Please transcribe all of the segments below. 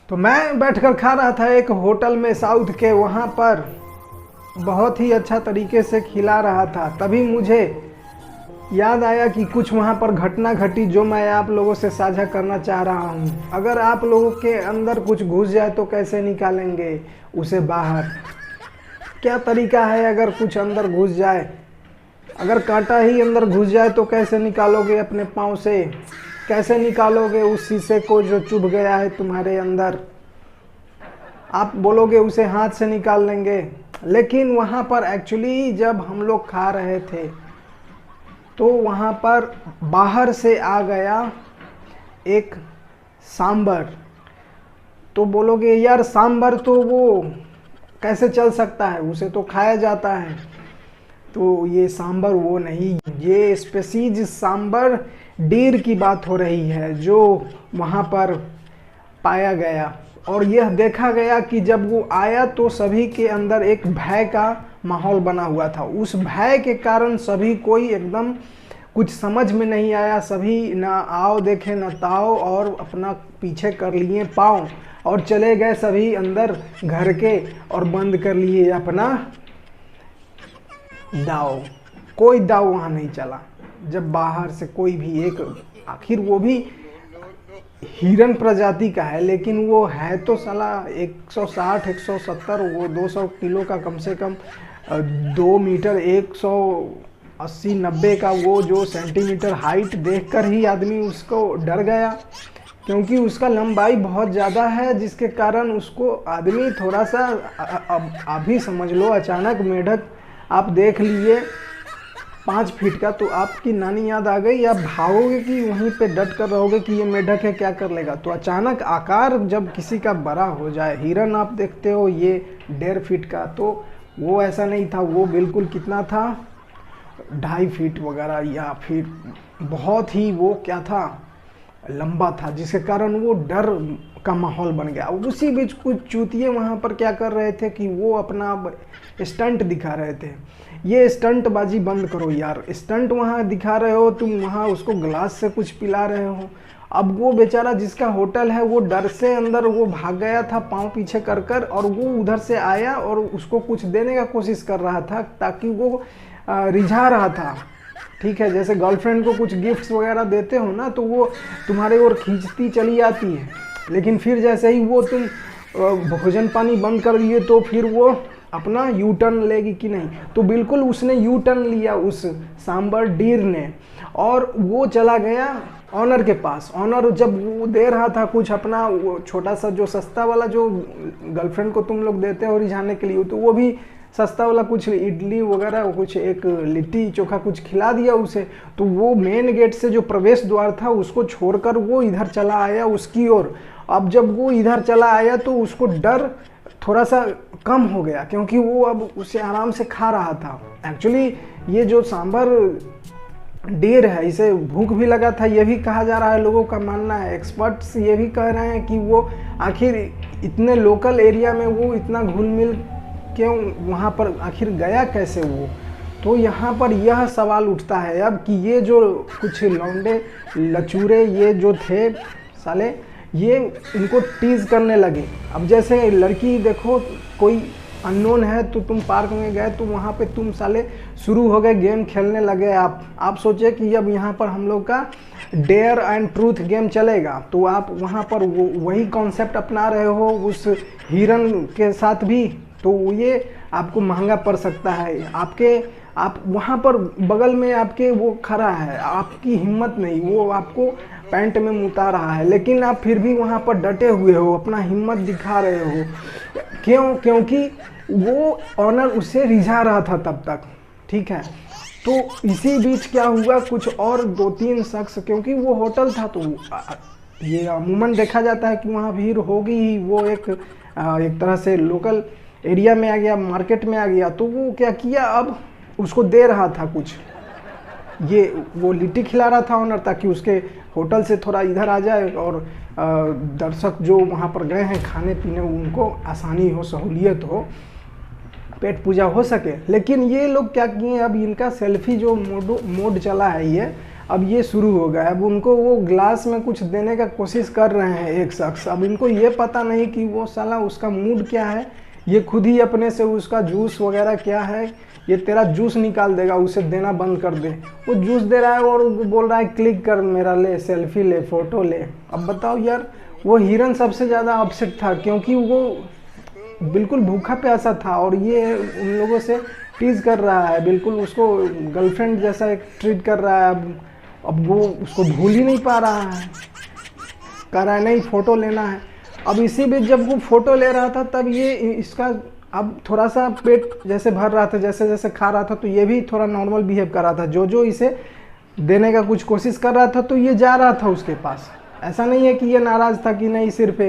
तो मैं बैठकर खा रहा था एक होटल में साउथ के, वहाँ पर बहुत ही अच्छा तरीके से खिला रहा था। तभी मुझे याद आया कि कुछ वहाँ पर घटना घटी जो मैं आप लोगों से साझा करना चाह रहा हूँ। अगर आप लोगों के अंदर कुछ घुस जाए तो कैसे निकालेंगे उसे बाहर? क्या तरीका है अगर कुछ अंदर घुस जाए? अगर कांटा ही अंदर घुस जाए तो कैसे निकालोगे अपने पाँव से? कैसे निकालोगे उस शीशे को जो चुभ गया है तुम्हारे अंदर? आप बोलोगे उसे हाथ से निकाल लेंगे, लेकिन वहाँ पर एक्चुअली जब हम लोग खा रहे थे तो वहाँ पर बाहर से आ गया एक सांबर। तो बोलोगे यार सांबर तो वो कैसे चल सकता है, उसे तो खाया जाता है। तो ये सांबर वो नहीं, ये स्पेसीज सांबर डीर की बात हो रही है जो वहाँ पर पाया गया। और यह देखा गया कि जब वो आया तो सभी के अंदर एक भय का माहौल बना हुआ था। उस भय के कारण सभी कोई एकदम कुछ समझ में नहीं आया, सभी ना आओ देखे ना ताओ और अपना पीछे कर लिए पाँव और चले गए सभी अंदर घर के और बंद कर लिए अपना दाव। कोई दाव वहाँ नहीं चला जब बाहर से कोई भी एक, आखिर वो भी हिरन प्रजाति का है, लेकिन वो है तो साला 160 170, वो 200 किलो का कम से कम, 2 मीटर 180 90 का वो जो सेंटीमीटर हाइट देखकर ही आदमी उसको डर गया, क्योंकि उसका लंबाई बहुत ज़्यादा है, जिसके कारण उसको आदमी थोड़ा सा अभी समझ लो अचानक मेढक आप देख लिए 5 फीट का तो आपकी नानी याद आ गई, आप भागोगे कि वहीं पे डट कर रहोगे कि ये मेढक है क्या कर लेगा। तो अचानक आकार जब किसी का बड़ा हो जाए, हिरन आप देखते हो ये 1.5 फीट का, तो वो ऐसा नहीं था, वो बिल्कुल कितना था 2.5 फीट वगैरह, या फिर बहुत ही वो क्या था लंबा था, जिसके कारण वो डर का माहौल बन गया। उसी बीच कुछ चूतिए वहाँ पर क्या कर रहे थे कि वो अपना स्टंट दिखा रहे थे। ये स्टंट बाजी बंद करो यार, स्टंट वहाँ दिखा रहे हो तुम, वहाँ उसको ग्लास से कुछ पिला रहे हो। अब वो बेचारा जिसका होटल है वो डर से अंदर वो भाग गया था पाँव पीछे कर कर, और वो उधर से आया और उसको कुछ देने का कोशिश कर रहा था ताकि वो रिझा रहा था। ठीक है, जैसे गर्लफ्रेंड को कुछ गिफ्ट्स वगैरह देते हो ना, तो वो तुम्हारे ओर खींचती चली आती है, लेकिन फिर जैसे ही वो तुम भोजन पानी बंद कर दिए तो फिर वो अपना यू टर्न लेगी कि नहीं। तो बिल्कुल उसने यू टर्न लिया उस सांबर डीर ने, और वो चला गया ऑनर के पास। ऑनर जब वो दे रहा था कुछ अपना वो छोटा सा जो सस्ता वाला जो गर्लफ्रेंड को तुम लोग देते हो रिझाने के लिए, तो वो भी सस्ता वाला कुछ इडली वगैरह कुछ एक लिट्टी चोखा कुछ खिला दिया उसे। तो वो मेन गेट से जो प्रवेश द्वार था उसको छोड़कर वो इधर चला आया उसकी ओर। अब जब वो इधर चला आया तो उसको डर थोड़ा सा कम हो गया, क्योंकि वो अब उसे आराम से खा रहा था। एक्चुअली ये जो सांबर डीर है इसे भूख भी लगा था, ये भी कहा जा रहा है, लोगों का मानना है। एक्सपर्ट्स ये भी कह रहे हैं कि वो आखिर इतने लोकल एरिया में वो इतना घुल मिल क्यों वहाँ पर आखिर गया कैसे वो। तो यहाँ पर यह सवाल उठता है अब कि ये जो कुछ लौंडे लचूरे ये जो थे साले, ये इनको टीज करने लगे। अब जैसे लड़की देखो कोई अननोन है तो तुम पार्क में गए तो वहाँ पे तुम साले शुरू हो गए गेम खेलने लगे। आप सोचे कि अब यहाँ पर हम लोग का डेयर एंड ट्रूथ गेम चलेगा, तो आप वहाँ पर वही कॉन्सेप्ट अपना रहे हो उस हिरन के साथ भी, तो ये आपको महंगा पड़ सकता है। आप वहाँ पर बगल में आपके वो खड़ा है, आपकी हिम्मत नहीं, वो आपको पैंट में मुता रहा है, लेकिन आप फिर भी वहाँ पर डटे हुए हो, अपना हिम्मत दिखा रहे हो। क्यों? क्योंकि वो ऑनर उसे रिझा रहा था तब तक। ठीक है, तो इसी बीच क्या हुआ, कुछ और 2-3 शख्स, क्योंकि वो होटल था तो ये अमूमन देखा जाता है कि वहाँ भीड़ होगी ही। वो एक तरह से लोकल एरिया में आ गया, मार्केट में आ गया। तो वो क्या किया, अब उसको दे रहा था कुछ, ये वो लिट्टी खिला रहा था ऑनर, ताकि उसके होटल से थोड़ा इधर आ जाए और दर्शक जो वहाँ पर गए हैं खाने पीने उनको आसानी हो, सहूलियत हो, पेट पूजा हो सके। लेकिन ये लोग क्या किए, अब इनका सेल्फी जो मोड चला है ये, अब ये शुरू हो गया। अब उनको वो ग्लास में कुछ देने का कोशिश कर रहे हैं एक शख्स। अब इनको ये पता नहीं कि वो साला उसका मूड क्या है, ये खुद ही अपने से उसका जूस वगैरह क्या है, ये तेरा जूस निकाल देगा, उसे देना बंद कर दे। वो जूस दे रहा है और बोल रहा है क्लिक कर मेरा, ले सेल्फी ले, फोटो ले। अब बताओ यार, वो हिरन सबसे ज़्यादा अपसेट था क्योंकि वो बिल्कुल भूखा प्यासा था और ये उन लोगों से टीज कर रहा है, बिल्कुल उसको गर्लफ्रेंड जैसा ट्रीट कर रहा है। अब वो उसको भूल ही नहीं पा रहा है, कह रहा है नहीं फ़ोटो लेना है। अब इसी बीच जब वो फ़ोटो ले रहा था तब ये इसका अब थोड़ा सा पेट जैसे भर रहा था, जैसे जैसे खा रहा था तो ये भी थोड़ा नॉर्मल बिहेव कर रहा था। जो जो इसे देने का कुछ कोशिश कर रहा था तो ये जा रहा था उसके पास। ऐसा नहीं है कि ये नाराज़ था कि नहीं सिर्फ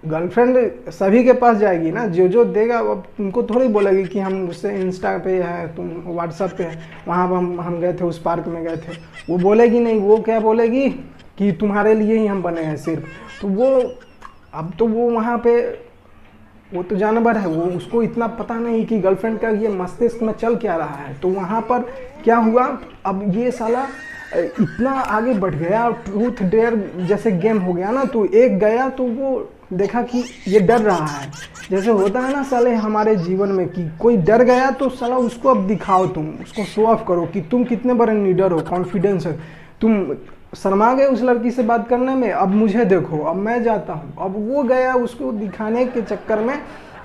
गर्लफ्रेंड सभी के पास जाएगी ना, जो जो देगा अब तुमको थोड़ी बोलेगी कि हम उससे इंस्टा पे है, तुम व्हाट्सएप पे है, वहाँ पर हम गए थे, उस पार्क में गए थे, वो बोलेगी नहीं। वो क्या बोलेगी कि तुम्हारे लिए ही हम बने हैं सिर्फ। तो वो अब तो वो वहाँ पे, वो तो जानवर है, वो उसको इतना पता नहीं कि गर्लफ्रेंड का ये मस्तिष्क में चल क्या रहा है। तो वहाँ पर क्या हुआ, अब ये साला इतना आगे बढ़ गया, ट्रूथ डेयर जैसे गेम हो गया ना। तो एक गया तो वो देखा कि ये डर रहा है, जैसे होता है ना साले हमारे जीवन में कि कोई डर गया तो साला उसको अब दिखाओ, तुम उसको शो ऑफ करो कि तुम कितने बड़े लीडर हो, कॉन्फिडेंस है। तुम शर्मा गए उस लड़की से बात करने में, अब मुझे देखो, अब मैं जाता हूँ। अब वो गया उसको दिखाने के चक्कर में,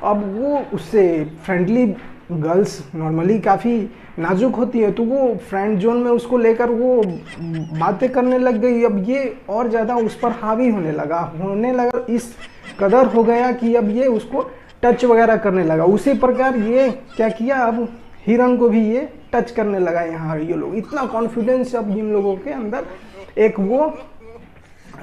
अब वो उससे फ्रेंडली, गर्ल्स नॉर्मली काफ़ी नाजुक होती है, तो वो फ्रेंड जोन में उसको लेकर वो बातें करने लग गई। अब ये और ज़्यादा उस पर हावी होने लगा, इस कदर हो गया कि अब ये उसको टच वगैरह करने लगा। उसी प्रकार ये क्या किया, अब हिरन को भी ये टच करने लगा। यहाँ ये लोग इतना कॉन्फिडेंस अब इन लोगों के अंदर, एक वो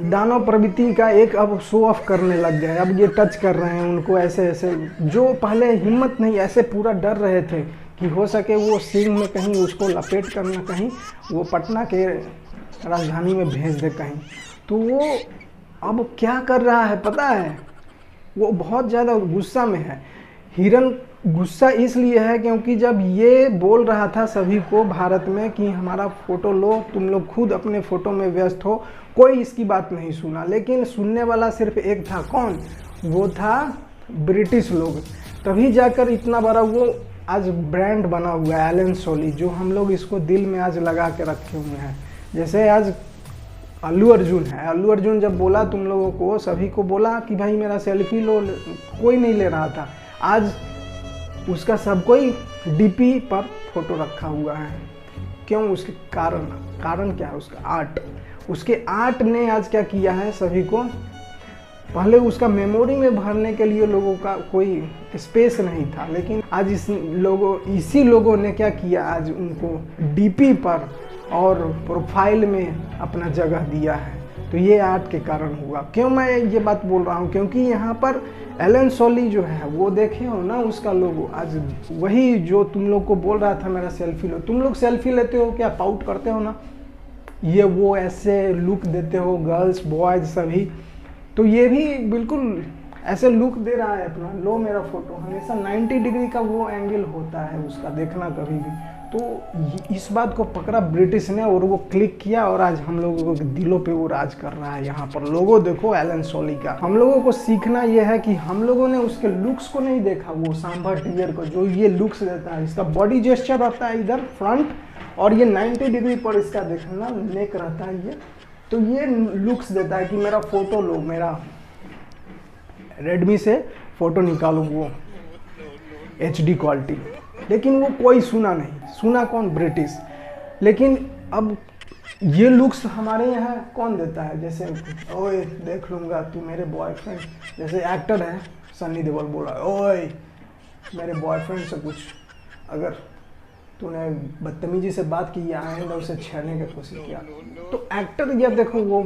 दानव प्रवृत्ति का एक अब शो ऑफ करने लग गए। अब ये टच कर रहे हैं उनको ऐसे ऐसे, जो पहले हिम्मत नहीं, ऐसे पूरा डर रहे थे कि हो सके वो सिंह में कहीं उसको लपेट करना, कहीं वो पटना के राजधानी में भेज दे कहीं। तो वो अब क्या कर रहा है पता है, वो बहुत ज़्यादा गुस्सा में है। हिरन गुस्सा इसलिए है क्योंकि जब ये बोल रहा था सभी को भारत में कि हमारा फ़ोटो लो, तुम लोग खुद अपने फ़ोटो में व्यस्त हो, कोई इसकी बात नहीं सुना। लेकिन सुनने वाला सिर्फ एक था, कौन? वो था ब्रिटिश लोग। तभी जाकर इतना बड़ा वो आज ब्रांड बना हुआ है एलन सोली, जो हम लोग इसको दिल में आज लगा के रखे हुए हैं। जैसे आज अल्लू अर्जुन है, अल्लू अर्जुन जब बोला तुम लोगों को, सभी को बोला कि भाई मेरा सेल्फी लो, कोई नहीं ले रहा था। आज उसका सब कोई डीपी पर फोटो रखा हुआ है। क्यों? उसके कारण क्या है? उसका आर्ट। उसके आर्ट ने आज क्या किया है, सभी को, पहले उसका मेमोरी में भरने के लिए लोगों का कोई स्पेस नहीं था, लेकिन आज इसी लोगों ने क्या किया, आज उनको डीपी पर और प्रोफाइल में अपना जगह दिया है। तो ये आर्ट के कारण हुआ। क्यों मैं ये बात बोल रहा हूँ? क्योंकि यहाँ पर एलन सोली जो है वो देखे हो ना, उसका लोगो आज वही जो तुम लोग को बोल रहा था मेरा सेल्फी लो। तुम लोग सेल्फी लेते हो क्या? पाउट करते हो ना, ये वो ऐसे लुक देते हो, गर्ल्स बॉयज सभी। तो ये भी बिल्कुल ऐसे लुक दे रहा है अपना, लो मेरा फोटो। हमेशा 90 डिग्री का वो एंगल होता है उसका, देखना कभी भी। तो इस बात को पकड़ा ब्रिटिश ने और वो क्लिक किया और आज हम लोगों के दिलों पे वो राज कर रहा है। यहाँ पर लोगो देखो एलन सोली का। हम लोगों को सीखना यह है कि हम लोगों ने उसके लुक्स को नहीं देखा, वो सांभर टिगर को जो ये लुक्स देता है। इसका बॉडी जेस्चर रहता है इधर फ्रंट, और ये 90 डिग्री पर इसका देखना नेक रहता है ये। तो ये लुक्स देता है कि मेरा फोटो लो, मेरा रेडमी से फोटो निकालो वो HD क्वालिटी। लेकिन वो कोई सुना नहीं। सुना कौन? ब्रिटिश। लेकिन अब ये लुक्स हमारे यहाँ कौन देता है? जैसे ओए देख लूँगा तू मेरे बॉयफ्रेंड, जैसे एक्टर है सन्नी देओल बोला ओए मेरे बॉयफ्रेंड से कुछ अगर तूने बदतमीजी से बात की या आइंदा उसे छेड़ने की कोशिश किया, तो एक्टर या देखो वो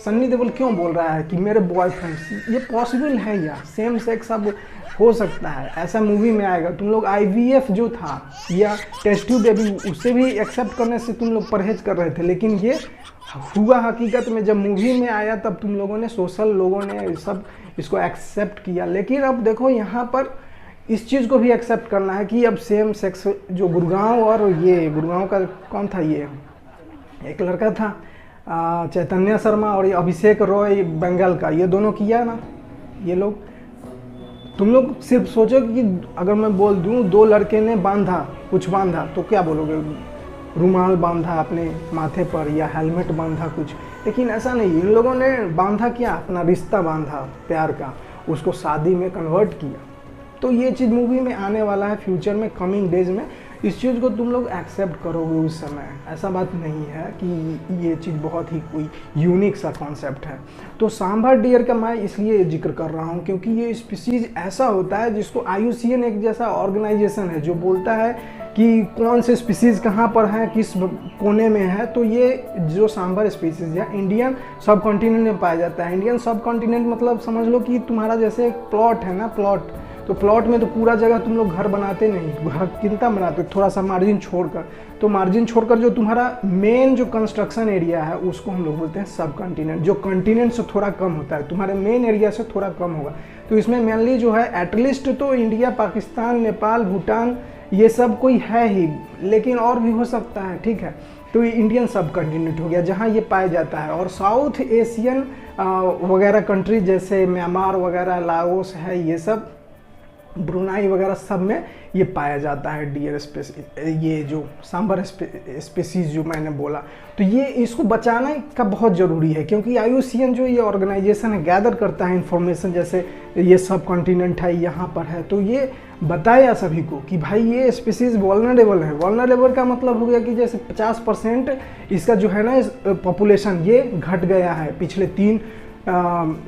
सन्नी देओल क्यों बोल रहा है कि मेरे बॉयफ्रेंड? ये पॉसिबल है या सेम सेक्स अब हो सकता है, ऐसा मूवी में आएगा। तुम लोग IVF जो था या टेस्ट ट्यूब बेबी, उससे भी एक्सेप्ट करने से तुम लोग परहेज कर रहे थे, लेकिन ये हुआ हकीकत में। जब मूवी में आया तब तुम लोगों ने, सोशल लोगों ने सब इसको एक्सेप्ट किया। लेकिन अब देखो यहाँ पर इस चीज़ को भी एक्सेप्ट करना है कि अब सेम सेक्स जो गुड़गांव, और ये गुड़गांव का कौन था, ये एक लड़का था चैतन्य शर्मा और ये अभिषेक रॉय बंगाल का, ये दोनों किया ना ये लोग। तुम लोग सिर्फ सोचो कि अगर मैं बोल दूं दो लड़के ने बांधा, कुछ बांधा, तो क्या बोलोगे? रुमाल बांधा अपने माथे पर या हेलमेट बांधा कुछ, लेकिन ऐसा नहीं। इन लोगों ने बांधा क्या? अपना रिश्ता बांधा प्यार का, उसको शादी में कन्वर्ट किया। तो ये चीज़ मूवी में आने वाला है फ्यूचर में, कमिंग डेज में। इस चीज़ को तुम लोग एक्सेप्ट करोगे उस समय, ऐसा बात नहीं है कि ये चीज़ बहुत ही कोई यूनिक सा कॉन्सेप्ट है। तो सांभर डियर का मैं इसलिए जिक्र कर रहा हूँ क्योंकि ये स्पीसीज ऐसा होता है जिसको IUCN एक जैसा ऑर्गेनाइजेशन है जो बोलता है कि कौन से स्पीसीज़ कहाँ पर हैं, किस कोने में है। तो ये जो सांभर स्पीसीज़ है इंडियन सब कॉन्टिनेंट में पाया जाता है। इंडियन सब कॉन्टिनेंट मतलब समझ लो कि तुम्हारा जैसे एक प्लॉट है ना, प्लॉट, तो प्लॉट में तो पूरा जगह तुम लोग घर बनाते नहीं, घर कितना बनाते, थोड़ा सा मार्जिन छोड़कर। तो मार्जिन छोड़कर जो तुम्हारा मेन जो कंस्ट्रक्शन एरिया है उसको हम लोग बोलते हैं सब कॉन्टिनेंट, जो कॉन्टिनेंट से थोड़ा कम होता है, तुम्हारे मेन एरिया से थोड़ा कम होगा। तो इसमें मेनली जो है एटलीस्ट तो इंडिया, पाकिस्तान, नेपाल, भूटान, ये सब कोई है ही, लेकिन और भी हो सकता है, ठीक है। तो ये इंडियन सब कॉन्टिनेंट हो गया जहाँ ये पाया जाता है। और साउथ एशियन वगैरह कंट्री जैसे म्यांमार वगैरह, लाओस है, ये सब ब्रुनाई वगैरह सब में ये पाया जाता है डियर स्पेसीज, ये जो सांभर स्पेसीज जो मैंने बोला। तो ये इसको बचाना का बहुत ज़रूरी है क्योंकि IUCN जो ये ऑर्गेनाइजेशन है गैदर करता है इंफॉर्मेशन, जैसे ये सब कॉन्टिनेंट है, यहाँ पर है, तो ये बताया सभी को कि भाई ये स्पीसीज वल्नरेबल है। वल्नरेबल का मतलब हो गया कि जैसे 50% इसका जो है ना पॉपुलेशन ये घट गया है पिछले 3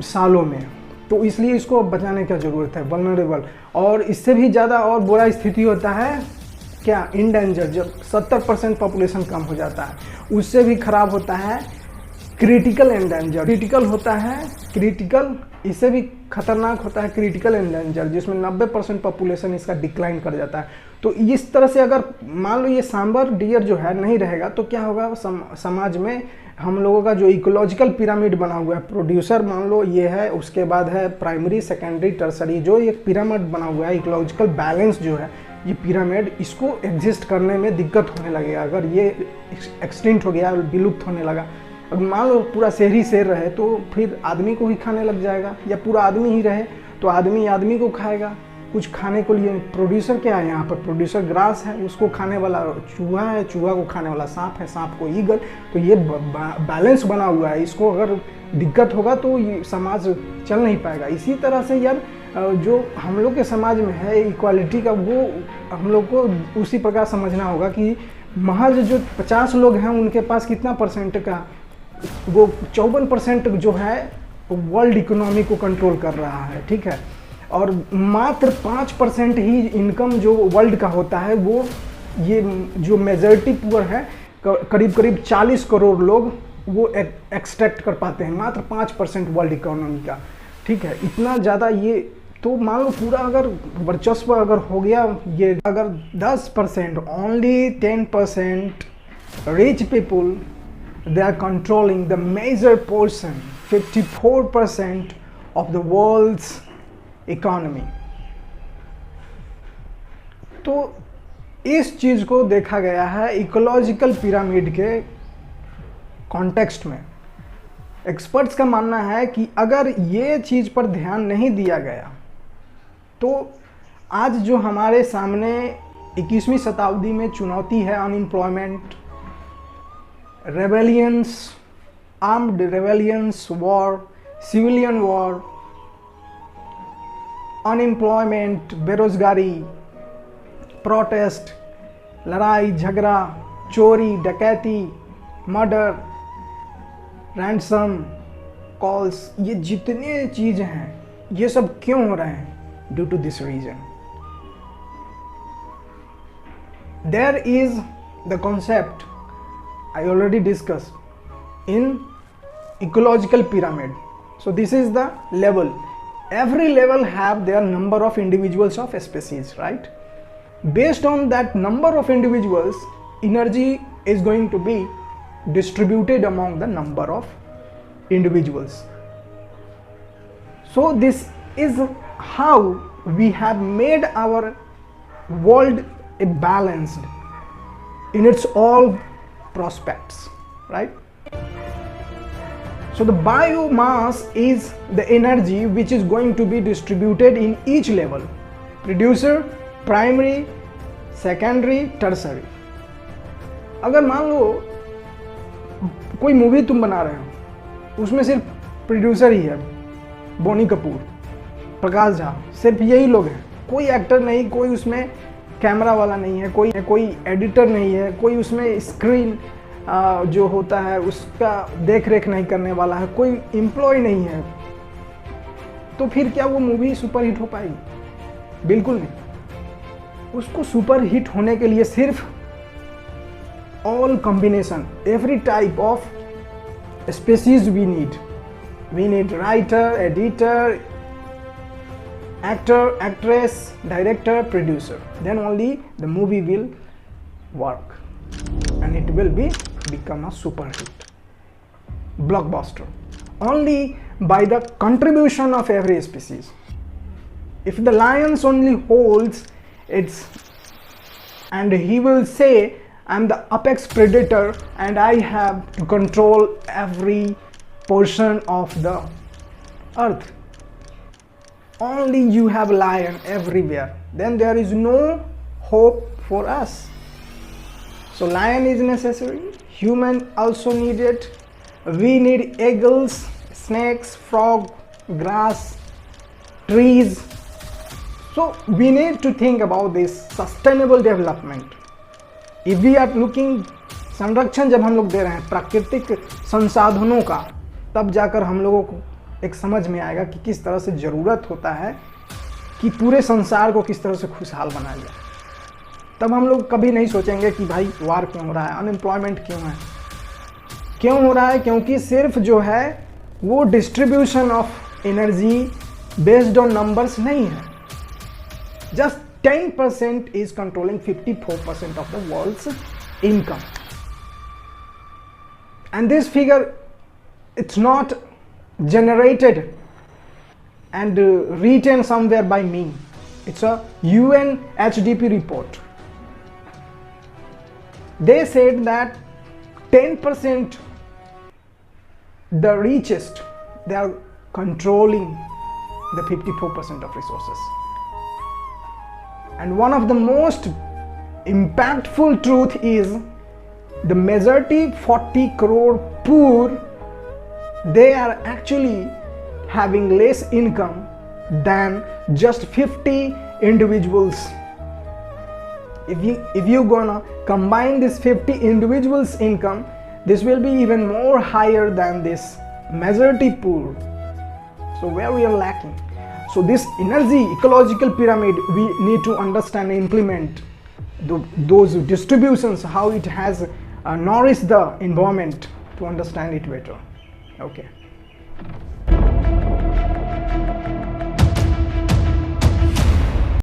सालों में, तो इसलिए इसको बचाने का ज़रूरत है, वल्नरेबल। और इससे भी ज़्यादा और बुरा स्थिति होता है क्या, इंडेंजर, जब 70% पॉपुलेशन कम हो जाता है। उससे भी खराब होता है क्रिटिकल एंडेंजर, क्रिटिकल होता है क्रिटिकल, इससे भी खतरनाक होता है क्रिटिकल एंडेंजर, जिसमें 90% पॉपुलेशन इसका डिक्लाइन कर जाता है। तो इस तरह से अगर मान लो ये सांभर डियर जो है नहीं रहेगा तो क्या होगा, समाज में हम लोगों का जो इकोलॉजिकल पिरामिड बना हुआ है, प्रोड्यूसर मान लो ये है, उसके बाद है प्राइमरी, सेकेंडरी, टर्सरी, जो एक पिरामिड बना हुआ है, इकोलॉजिकल बैलेंस जो है ये पिरामिड, इसको एग्जिस्ट करने में दिक्कत होने लगेगा। अगर ये एक्सटिंक्ट हो गया, विलुप्त होने लगा, अगर मान लो पूरा शहरी शेर रहे तो फिर आदमी को ही खाने लग जाएगा, या पूरा आदमी ही रहे तो आदमी आदमी को खाएगा। कुछ खाने को लिए प्रोड्यूसर क्या है यहाँ पर, प्रोड्यूसर ग्रास है, उसको खाने वाला चूहा है, चूहा को खाने वाला सांप है, सांप को ईगल। तो ये बैलेंस बना हुआ है, इसको अगर दिक्कत होगा तो ये समाज चल नहीं पाएगा। इसी तरह से यार जो हम लोग के समाज में है इक्वालिटी का, वो हम लोग को उसी प्रकार समझना होगा कि महज जो 50 लोग हैं उनके पास कितना परसेंट का, वो 54% जो है वर्ल्ड इकोनॉमी को कंट्रोल कर रहा है, ठीक है। और मात्र 5% ही इनकम जो वर्ल्ड का होता है, वो ये जो मेजॉरिटी पुअर है, करीब करीब 40 करोड़ लोग वो एक्सट्रैक्ट कर पाते हैं, मात्र 5% वर्ल्ड इकोनॉमी का, ठीक है। इतना ज़्यादा ये, तो मान लो पूरा अगर वर्चस्व अगर हो गया, ये अगर 10%, only 10% rich people they are controlling the major portion, 54% of the world's economy। तो इस चीज को देखा गया है इकोलॉजिकल पिरामिड के कॉन्टेक्स्ट में। एक्सपर्ट्स का मानना है कि अगर ये चीज पर ध्यान नहीं दिया गया तो आज जो हमारे सामने 21वीं शताब्दी में चुनौती है, unemployment, rebellions, armed rebellions, war, civilian war, unemployment, बेरोजगारी, प्रोटेस्ट, लड़ाई झगड़ा, चोरी डकैती, मर्डर, रैंसम कॉल्स, ये जितने चीज़ें हैं ये सब क्यों हो रहे हैं? Due to this reason. There is the concept I already discussed in ecological pyramid. So this is the level. Every level have their number of individuals of species, right? Based on that number of individuals, energy is going to be distributed among the number of individuals. So this is how we have made our world balanced in its all prospects, right? So the biomass is the energy which is going to be distributed in each level: producer, primary, secondary, tertiary. अगर मान लो कोई movie तुम बना रहे हो, उसमें सिर्फ producer ही है, बोनी कपूर, प्रकाश झा, सिर्फ यही लोग हैं, कोई एक्टर नहीं, कोई उसमें कैमरा वाला नहीं है, कोई एडिटर नहीं है, कोई उसमें स्क्रीन जो होता है उसका देख रेख नहीं करने वाला है, कोई एम्प्लॉय नहीं है, तो फिर क्या वो मूवी सुपर हिट हो पाएगी? बिल्कुल नहीं। उसको सुपर हिट होने के लिए सिर्फ all combination, every type of species we need writer, editor, actor, actress, director, producer, then only the movie will work and it will become a super hit, blockbuster, only by the contribution of every species. If the lions only holds its, and he will say, I'm the apex predator and I have to control every portion of the earth. Only you have lion everywhere. Then there is no hope for us. So lion is necessary. Human also need it. We need eagles, snakes, frog, grass, trees. So we need to think about this sustainable development. If we are looking, संरक्षण जब हम लोग दे रहे हैं प्राकृतिक संसाधनों का, तब जाकर हम लोगों को एक समझ में आएगा कि किस तरह से ज़रूरत होता है कि पूरे संसार को किस तरह से खुशहाल बनाया जाए। तब हम लोग कभी नहीं सोचेंगे कि भाई वार क्यों हो रहा है, अनएम्प्लॉयमेंट क्यों है, क्यों हो रहा है? क्योंकि सिर्फ जो है वो distribution of energy based on numbers नहीं है। Just 10% is controlling 54% of the world's income, and this figure, it's not generated and written somewhere by me. It's a UN HDP report. They said that 10%, the richest, they are controlling the 54% of resources. And one of the most impactful truth is the majority 40 crore poor, they are actually having less income than just 50 individuals. If you gonna combine this 50 individuals income, this will be even more higher than this majority poor. So where we are lacking. So this energy ecological pyramid, we need to understand and implement those distributions, how it has nourished the environment, to understand it better. Okay.